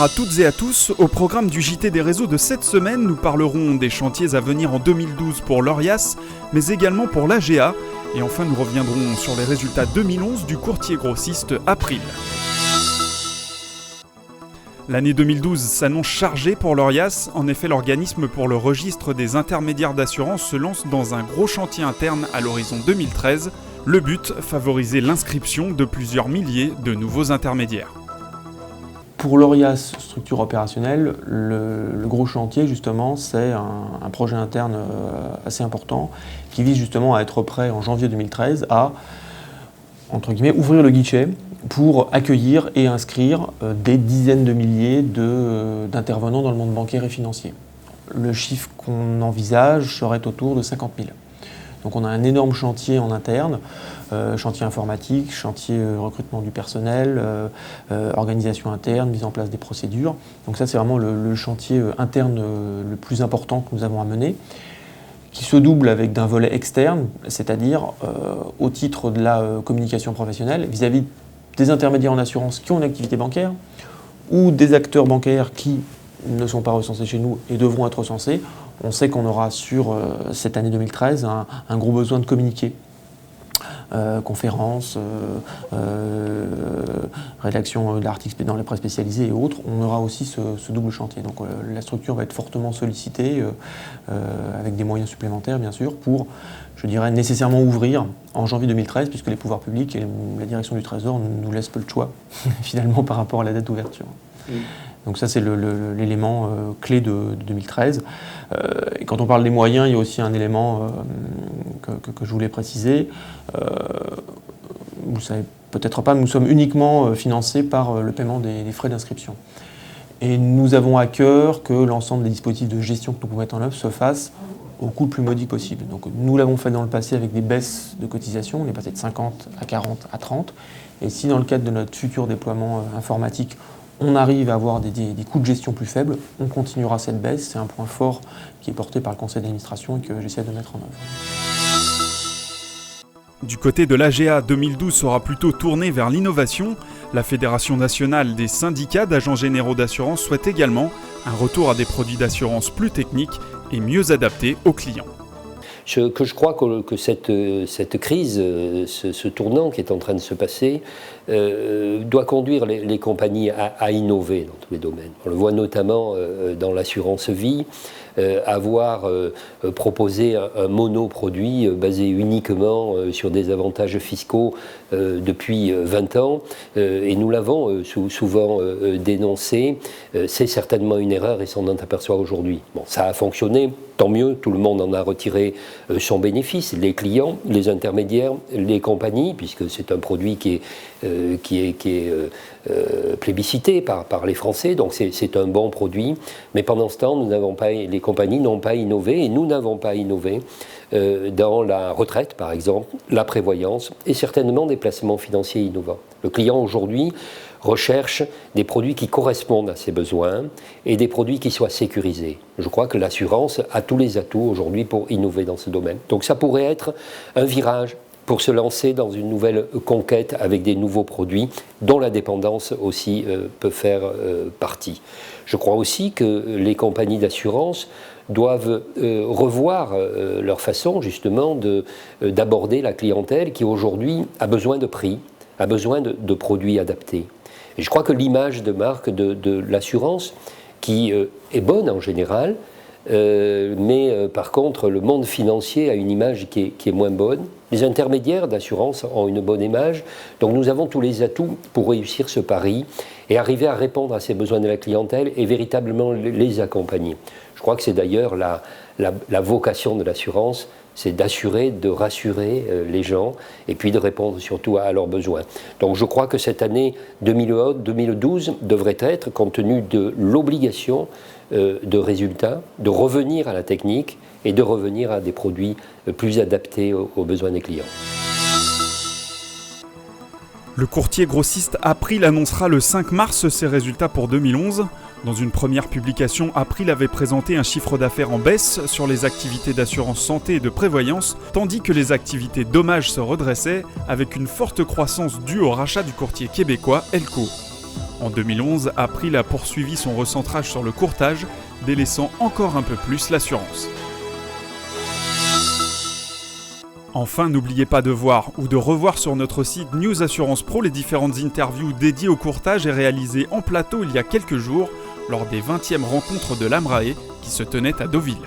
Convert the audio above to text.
Bonsoir à toutes et à tous. Au programme du JT des réseaux de cette semaine, nous parlerons des chantiers à venir en 2012 pour l'Orias, mais également pour l'AGA. Et enfin, nous reviendrons sur les résultats 2011 du courtier grossiste April. L'année 2012 s'annonce chargée pour l'Orias. En effet, l'organisme pour le registre des intermédiaires d'assurance se lance dans un gros chantier interne à l'horizon 2013. Le but, favoriser l'inscription de plusieurs milliers de nouveaux intermédiaires. Pour l'Orias structure opérationnelle, le gros chantier justement c'est un projet interne assez important qui vise justement à être prêt en janvier 2013 à, entre guillemets, ouvrir le guichet pour accueillir et inscrire des dizaines de milliers d'intervenants dans le monde bancaire et financier. Le chiffre qu'on envisage serait autour de 50 000. Donc on a un énorme chantier en interne, chantier informatique, chantier recrutement du personnel, organisation interne, mise en place des procédures. Donc ça c'est vraiment le chantier interne le plus important que nous avons à mener, qui se double avec d'un volet externe, c'est-à-dire au titre de la communication professionnelle vis-à-vis des intermédiaires en assurance qui ont une activité bancaire ou des acteurs bancaires qui ne sont pas recensés chez nous et devront être recensés. On sait qu'on aura sur cette année 2013 un gros besoin de communiquer. Conférences, rédaction d'articles dans les presse spécialisées et autres, on aura aussi ce double chantier. Donc la structure va être fortement sollicitée, avec des moyens supplémentaires bien sûr, pour, je dirais, nécessairement ouvrir en janvier 2013, puisque les pouvoirs publics et la direction du Trésor nous laissent peu le choix, finalement, par rapport à la date d'ouverture. Donc ça, c'est l'élément clé de 2013. Et quand on parle des moyens, il y a aussi un élément que je voulais préciser. Vous ne savez peut-être pas, mais nous sommes uniquement financés par le paiement des frais d'inscription. Et nous avons à cœur que l'ensemble des dispositifs de gestion que nous pouvons mettre en œuvre se fassent au coût le plus modique possible. Donc nous l'avons fait dans le passé avec des baisses de cotisation, on est passé de 50 à 40 à 30. Et si dans le cadre de notre futur déploiement informatique, on arrive à avoir des coûts de gestion plus faibles, on continuera cette baisse. C'est un point fort qui est porté par le conseil d'administration et que j'essaie de mettre en œuvre. Du côté de l'AGA, 2012 sera plutôt tourné vers l'innovation. La Fédération nationale des syndicats d'agents généraux d'assurance souhaite également un retour à des produits d'assurance plus techniques et mieux adaptés aux clients. Je crois que cette crise, ce tournant qui est en train de se passer, doit conduire les compagnies à innover dans tous les domaines. On le voit notamment dans l'assurance vie, avoir proposé un monoproduit basé uniquement sur des avantages fiscaux depuis 20 ans, et nous l'avons souvent dénoncé. C'est certainement une erreur et s'en aperçoit aujourd'hui. Bon, ça a fonctionné, tant mieux, tout le monde en a retiré son bénéfice, les clients, les intermédiaires, les compagnies, puisque c'est un produit qui est plébiscité par les Français, donc c'est un bon produit. Mais pendant ce temps, les compagnies n'ont pas innové et nous n'avons pas innové dans la retraite, par exemple, la prévoyance et certainement des placements financiers innovants. Le client aujourd'hui recherche des produits qui correspondent à ses besoins et des produits qui soient sécurisés. Je crois que l'assurance a tous les atouts aujourd'hui pour innover dans ce domaine. Donc ça pourrait être un virage pour se lancer dans une nouvelle conquête avec des nouveaux produits dont la dépendance aussi peut faire partie. Je crois aussi que les compagnies d'assurance doivent revoir leur façon justement d'aborder la clientèle qui aujourd'hui a besoin de prix, a besoin de produits adaptés. Et je crois que l'image de marque de l'assurance, qui est bonne en général, mais par contre le monde financier a une image qui est moins bonne. Les intermédiaires d'assurance ont une bonne image, donc nous avons tous les atouts pour réussir ce pari et arriver à répondre à ces besoins de la clientèle et véritablement les accompagner. Je crois que c'est d'ailleurs la vocation de l'assurance, c'est d'assurer, de rassurer les gens et puis de répondre surtout à leurs besoins. Donc je crois que cette année 2012 devrait être, compte tenu de l'obligation de résultats, de revenir à la technique et de revenir à des produits plus adaptés aux besoins des clients. Le courtier grossiste April annoncera le 5 mars ses résultats pour 2011. Dans une première publication, April avait présenté un chiffre d'affaires en baisse sur les activités d'assurance santé et de prévoyance, tandis que les activités dommages se redressaient avec une forte croissance due au rachat du courtier québécois Elco. En 2011, April a poursuivi son recentrage sur le courtage, délaissant encore un peu plus l'assurance. Enfin, n'oubliez pas de voir ou de revoir sur notre site News Assurance Pro les différentes interviews dédiées au courtage et réalisées en plateau il y a quelques jours lors des 20e rencontres de l'AMRAE qui se tenaient à Deauville.